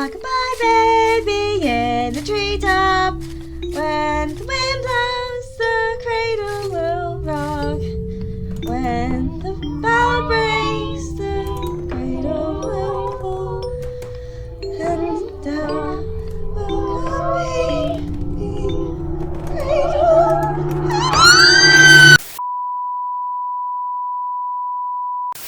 Rock-a-bye baby in the treetop. When the wind blows, the cradle will rock. When the bough breaks, the cradle will fall. And down will come the cradle.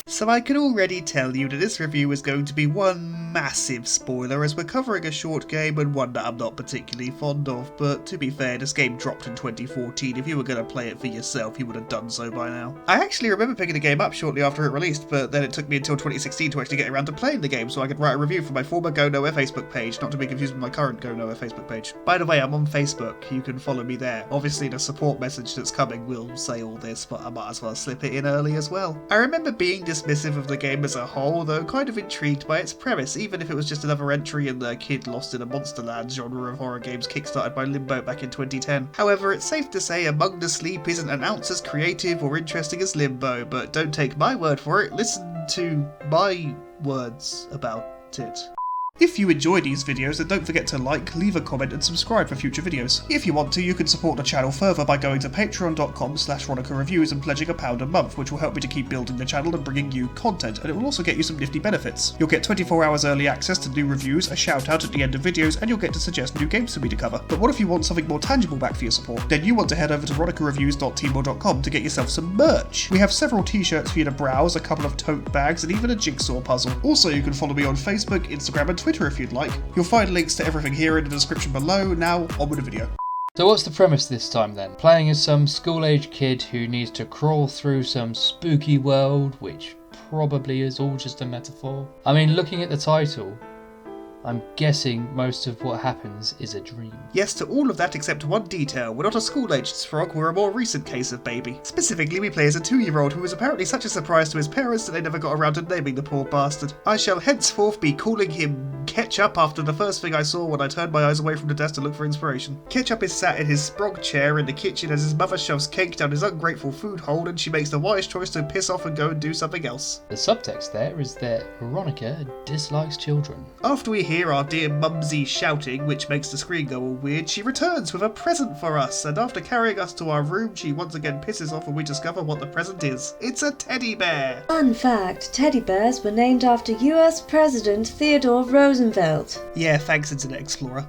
So I can already tell you that this review is going to be one massive spoiler, as we're covering a short game and one that I'm not particularly fond of, but to be fair, this game dropped in 2014. If you were going to play it for yourself, you would have done so by now. I actually remember picking the game up shortly after it released, but then it took me until 2016 to actually get around to playing the game so I could write a review for my former Go Nowhere Facebook page, not to be confused with my current Go Nowhere Facebook page. By the way, I'm on Facebook, you can follow me there. Obviously the support message that's coming will say all this, but I might as well slip it in early as well. I remember being dismissive of the game as a whole, though kind of intrigued by its premise, even if it was just another entry in the Kid Lost in a Monsterland genre of horror games kickstarted by Limbo back in 2010. However, it's safe to say Among the Sleep isn't an ounce as creative or interesting as Limbo, but don't take my word for it, listen to my words about it. If you enjoy these videos, then don't forget to like, leave a comment and subscribe for future videos. If you want to, you can support the channel further by going to patreon.com/RonicaReviews and pledging £1 a month, which will help me to keep building the channel and bringing you content, and it will also get you some nifty benefits. You'll get 24 hours early access to new reviews, a shout out at the end of videos, and you'll get to suggest new games for me to cover. But what if you want something more tangible back for your support? Then you want to head over to ronicareviews.teemo.com to get yourself some merch. We have several t-shirts for you to browse, a couple of tote bags, and even a jigsaw puzzle. Also, you can follow me on Facebook, Instagram and Twitter if you'd like. You'll find links to everything here in the description below. Now, on with the video. So what's the premise this time then? Playing as some school-age kid who needs to crawl through some spooky world, which probably is all just a metaphor. I mean, looking at the title, I'm guessing most of what happens is a dream. Yes to all of that except one detail. We're not a school-aged frog, we're a more recent case of baby. Specifically, we play as a 2-year-old who was apparently such a surprise to his parents that they never got around to naming the poor bastard. I shall henceforth be calling him Ketchup after the first thing I saw when I turned my eyes away from the desk to look for inspiration. Ketchup is sat in his sprog chair in the kitchen as his mother shoves cake down his ungrateful food hole, and she makes the wise choice to piss off and go and do something else. The subtext there is that Ronica dislikes children. After we hear our dear mumsy shouting, which makes the screen go all weird, she returns with a present for us, and after carrying us to our room, she once again pisses off when we discover what the present is. It's a teddy bear! Fun fact, teddy bears were named after US President Theodore Roosevelt. Yeah, thanks Internet Explorer.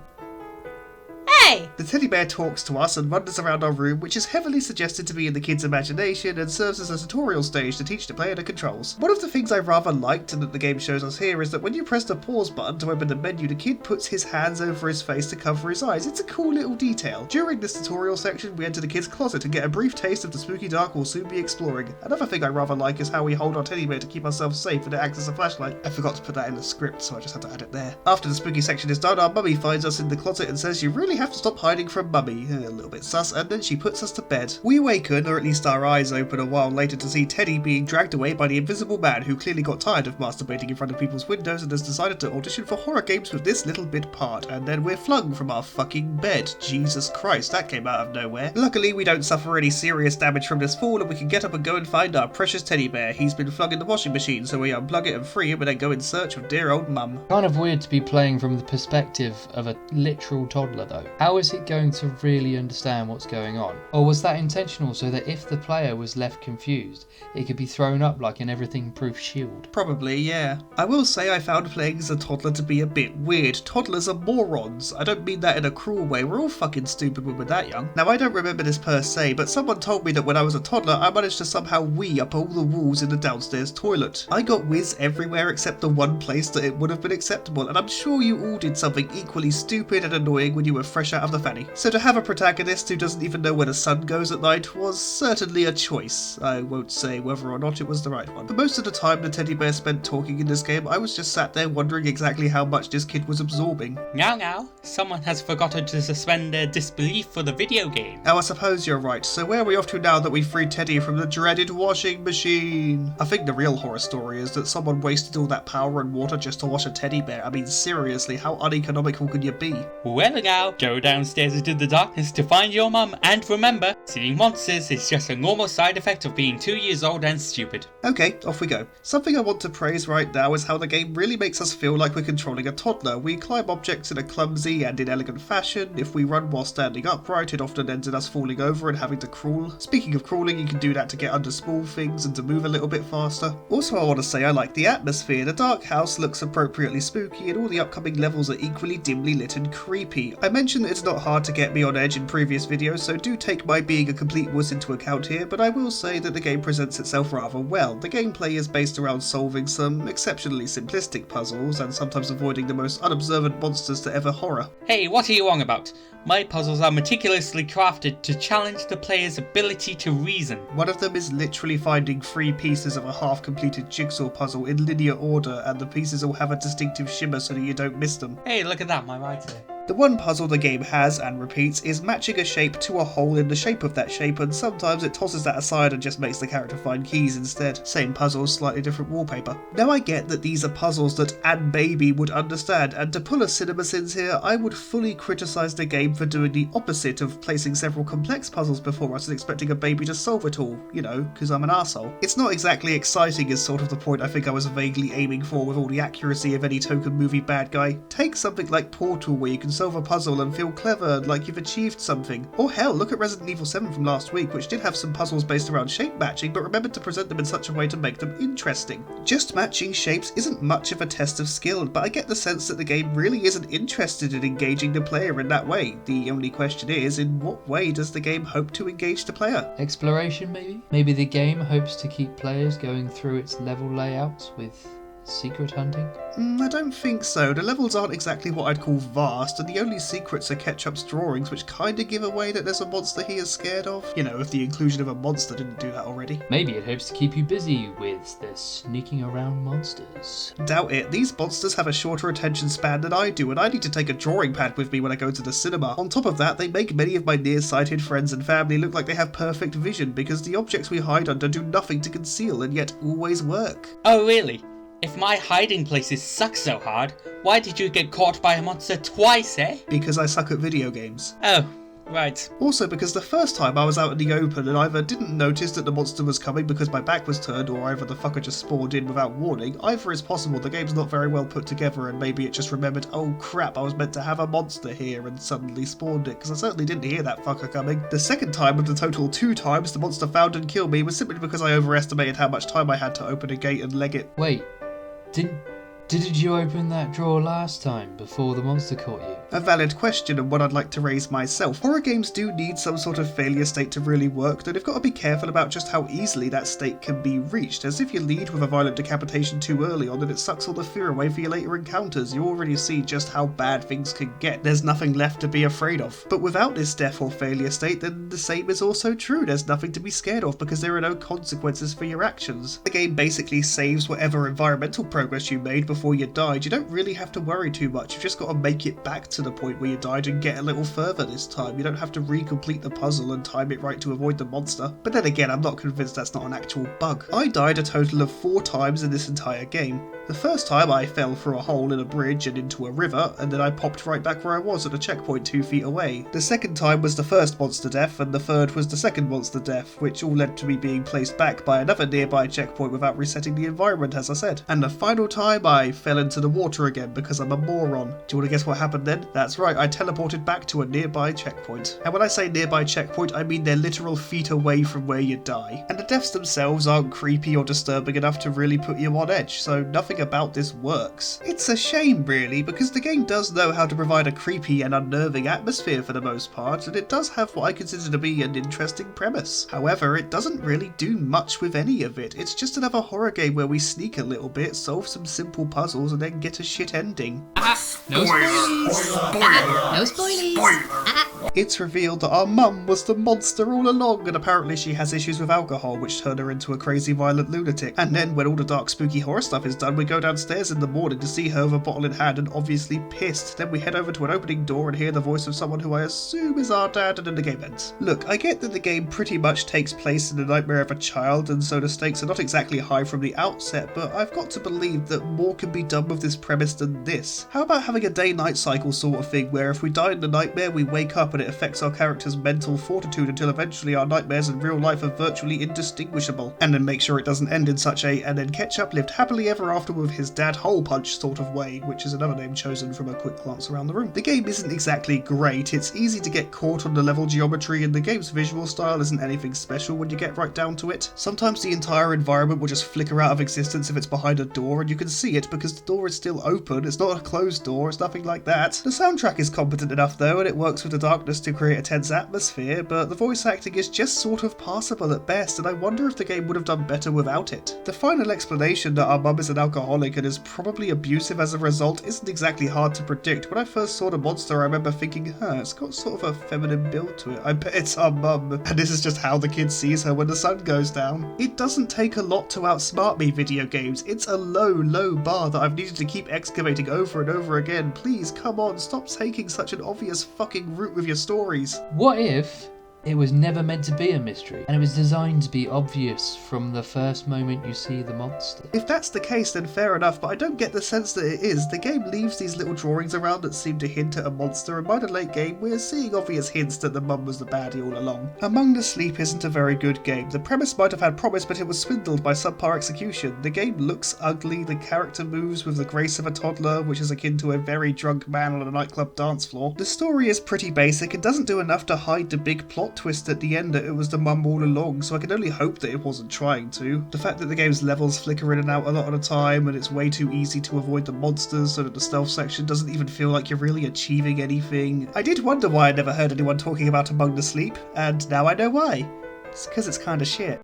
Hey! The teddy bear talks to us and wanders around our room, which is heavily suggested to be in the kid's imagination and serves as a tutorial stage to teach the player the controls. One of the things I rather liked and that the game shows us here is that when you press the pause button to open the menu, the kid puts his hands over his face to cover his eyes. It's a cool little detail. During this tutorial section, we enter the kid's closet and get a brief taste of the spooky dark we'll soon be exploring. Another thing I rather like is how we hold our teddy bear to keep ourselves safe and it acts as a flashlight. I forgot to put that in the script, so I just had to add it there. After the spooky section is done, our mummy finds us in the closet and says, "You really have to stop hiding from mummy." A little bit sus, and then she puts us to bed. We awaken, or at least our eyes open a while later, to see Teddy being dragged away by the invisible man who clearly got tired of masturbating in front of people's windows and has decided to audition for horror games with this little bit part, and then we're flung from our fucking bed. Jesus Christ, that came out of nowhere. Luckily, we don't suffer any serious damage from this fall, and we can get up and go and find our precious teddy bear. He's been flung in the washing machine, so we unplug it and free him and then go in search of dear old mum. Kind of weird to be playing from the perspective of a literal toddler though. How is it going to really understand what's going on? Or was that intentional so that if the player was left confused, it could be thrown up like an everything-proof shield? Probably, yeah. I will say I found playing as a toddler to be a bit weird. Toddlers are morons. I don't mean that in a cruel way, we're all fucking stupid when we're that young. Now I don't remember this per se, but someone told me that when I was a toddler I managed to somehow wee up all the walls in the downstairs toilet. I got whiz everywhere except the one place that it would have been acceptable, and I'm sure you all did something equally stupid and annoying when you were fresh out of the fanny. So to have a protagonist who doesn't even know where the sun goes at night was certainly a choice. I won't say whether or not it was the right one. But most of the time the teddy bear spent talking in this game, I was just sat there wondering exactly how much this kid was absorbing. Now, someone has forgotten to suspend their disbelief for the video game. Now I suppose you're right, so where are we off to now that we've freed Teddy from the dreaded washing machine? I think the real horror story is that someone wasted all that power and water just to wash a teddy bear. I mean seriously, how uneconomical could you be? Well now, Joe downstairs into the darkness to find your mum, and remember, seeing monsters is just a normal side effect of being 2 years old and stupid. Okay, off we go. Something I want to praise right now is how the game really makes us feel like we're controlling a toddler. We climb objects in a clumsy and inelegant fashion. If we run while standing upright, it often ends in us falling over and having to crawl. Speaking of crawling, you can do that to get under small things and to move a little bit faster. Also, I want to say I like the atmosphere. The dark house looks appropriately spooky and all the upcoming levels are equally dimly lit and creepy. I mentioned that it's not hard to get me on edge in previous videos, so do take my being a complete wuss into account here, but I will say that the game presents itself rather well. The gameplay is based around solving some exceptionally simplistic puzzles and sometimes avoiding the most unobservant monsters to ever horror. Hey, what are you on about? My puzzles are meticulously crafted to challenge the player's ability to reason. One of them is literally finding 3 pieces of a half-completed jigsaw puzzle in linear order, and the pieces all have a distinctive shimmer so that you don't miss them. Hey, look at that, my writer. The one puzzle the game has, and repeats, is matching a shape to a hole in the shape of that shape, and sometimes it tosses that aside and just makes the character find keys instead. Same puzzle, slightly different wallpaper. Now I get that these are puzzles that Ann Baby would understand, and to pull a CinemaSins here, I would fully criticise the game for doing the opposite of placing several complex puzzles before us and expecting a baby to solve it all, you know, because I'm an arsehole. It's not exactly exciting is sort of the point I think I was vaguely aiming for with all the accuracy of any token movie bad guy. Take something like Portal where you can solve a puzzle and feel clever, like you've achieved something. Or hell, look at Resident Evil 7 from last week, which did have some puzzles based around shape matching, but remembered to present them in such a way to make them interesting. Just matching shapes isn't much of a test of skill, but I get the sense that the game really isn't interested in engaging the player in that way. The only question is, in what way does the game hope to engage the player? Exploration, maybe? Maybe the game hopes to keep players going through its level layouts with secret hunting? I don't think so. The levels aren't exactly what I'd call vast, and the only secrets are Ketchup's drawings, which kinda give away that there's a monster he is scared of. You know, if the inclusion of a monster didn't do that already. Maybe it hopes to keep you busy with the sneaking around monsters. Doubt it. These monsters have a shorter attention span than I do, and I need to take a drawing pad with me when I go to the cinema. On top of that, they make many of my nearsighted friends and family look like they have perfect vision, because the objects we hide under do nothing to conceal and yet always work. Oh, really? If my hiding places suck so hard, why did you get caught by a monster twice, eh? Because I suck at video games. Oh, right. Also because the first time I was out in the open and either didn't notice that the monster was coming because my back was turned, or either the fucker just spawned in without warning. Either is possible. The game's not very well put together, and maybe it just remembered, oh crap, I was meant to have a monster here, and suddenly spawned it, because I certainly didn't hear that fucker coming. The second time of the total 2 times the monster found and killed me was simply because I overestimated how much time I had to open a gate and leg it. Wait, didn't you open that drawer last time before the monster caught you? A valid question, and one I'd like to raise myself. Horror games do need some sort of failure state to really work, though they've got to be careful about just how easily that state can be reached, as if you lead with a violent decapitation too early on, then it sucks all the fear away for your later encounters. You already see just how bad things can get. There's nothing left to be afraid of. But without this death or failure state, then the same is also true. There's nothing to be scared of because there are no consequences for your actions. The game basically saves whatever environmental progress you made before you died. You don't really have to worry too much. You've just got to make it back to the point where you died and get a little further this time. You don't have to recomplete the puzzle and time it right to avoid the monster. But then again, I'm not convinced that's not an actual bug. I died a total of 4 times in this entire game. The first time I fell through a hole in a bridge and into a river, and then I popped right back where I was at a checkpoint 2 feet away. The second time was the first monster death, and the third was the second monster death, which all led to me being placed back by another nearby checkpoint without resetting the environment, as I said. And the final time I fell into the water again because I'm a moron. Do you want to guess what happened then? That's right, I teleported back to a nearby checkpoint. And when I say nearby checkpoint, I mean they're literal feet away from where you die. And the deaths themselves aren't creepy or disturbing enough to really put you on edge, so nothing about this works. It's a shame really, because the game does know how to provide a creepy and unnerving atmosphere for the most part, and it does have what I consider to be an interesting premise. However, it doesn't really do much with any of it. It's just another horror game where we sneak a little bit, solve some simple puzzles, and then get a shit ending. No spoilies! No spoilies! It's revealed that our mum was the monster all along, and apparently she has issues with alcohol, which turn her into a crazy violent lunatic. And then when all the dark spooky horror stuff is done, we go downstairs in the morning to see her with a bottle in hand and obviously pissed. Then we head over to an opening door and hear the voice of someone who I assume is our dad, and then the game ends. Look, I get that the game pretty much takes place in the nightmare of a child, and so the stakes are not exactly high from the outset, but I've got to believe that more can be done with this premise than this. How about having a day-night cycle sort of thing, where if we die in the nightmare, we wake up and it affects our character's mental fortitude until eventually our nightmares in real life are virtually indistinguishable, and then make sure it doesn't end in such a and then Ketchup lived happily ever after with his dad hole punch sort of way, which is another name chosen from a quick glance around the room. The game isn't exactly great, it's easy to get caught on the level geometry, and the game's visual style isn't anything special when you get right down to it. Sometimes the entire environment will just flicker out of existence if it's behind a door, and you can see it because the door is still open. It's not a closed door, it's nothing like that. The soundtrack is competent enough though, and it works with the darkness to create a tense atmosphere, but the voice acting is just sort of passable at best, and I wonder if the game would have done better without it. The final explanation that our mum is an alcoholic and is probably abusive as a result isn't exactly hard to predict. When I first saw the monster, I remember thinking, it's got sort of a feminine build to it. I bet it's our mum, and this is just how the kid sees her when the sun goes down. It doesn't take a lot to outsmart me, video games. It's a low bar that I've needed to keep excavating over and over again. Please, come on, stop taking such an obvious fucking route with your stories. What if it was never meant to be a mystery, and it was designed to be obvious from the first moment you see the monster? If that's the case, then fair enough, but I don't get the sense that it is. The game leaves these little drawings around that seem to hint at a monster, and by the late game, we're seeing obvious hints that the mum was the baddie all along. Among the Sleep isn't a very good game. The premise might have had promise, but it was swindled by subpar execution. The game looks ugly, the character moves with the grace of a toddler, which is akin to a very drunk man on a nightclub dance floor. The story is pretty basic and doesn't do enough to hide the big plot twist at the end that it was the mum all along, so I can only hope that it wasn't trying to. The fact that the game's levels flicker in and out a lot of the time, and it's way too easy to avoid the monsters so that the stealth section doesn't even feel like you're really achieving anything. I did wonder why I never heard anyone talking about Among the Sleep, and now I know why. It's because it's kinda shit.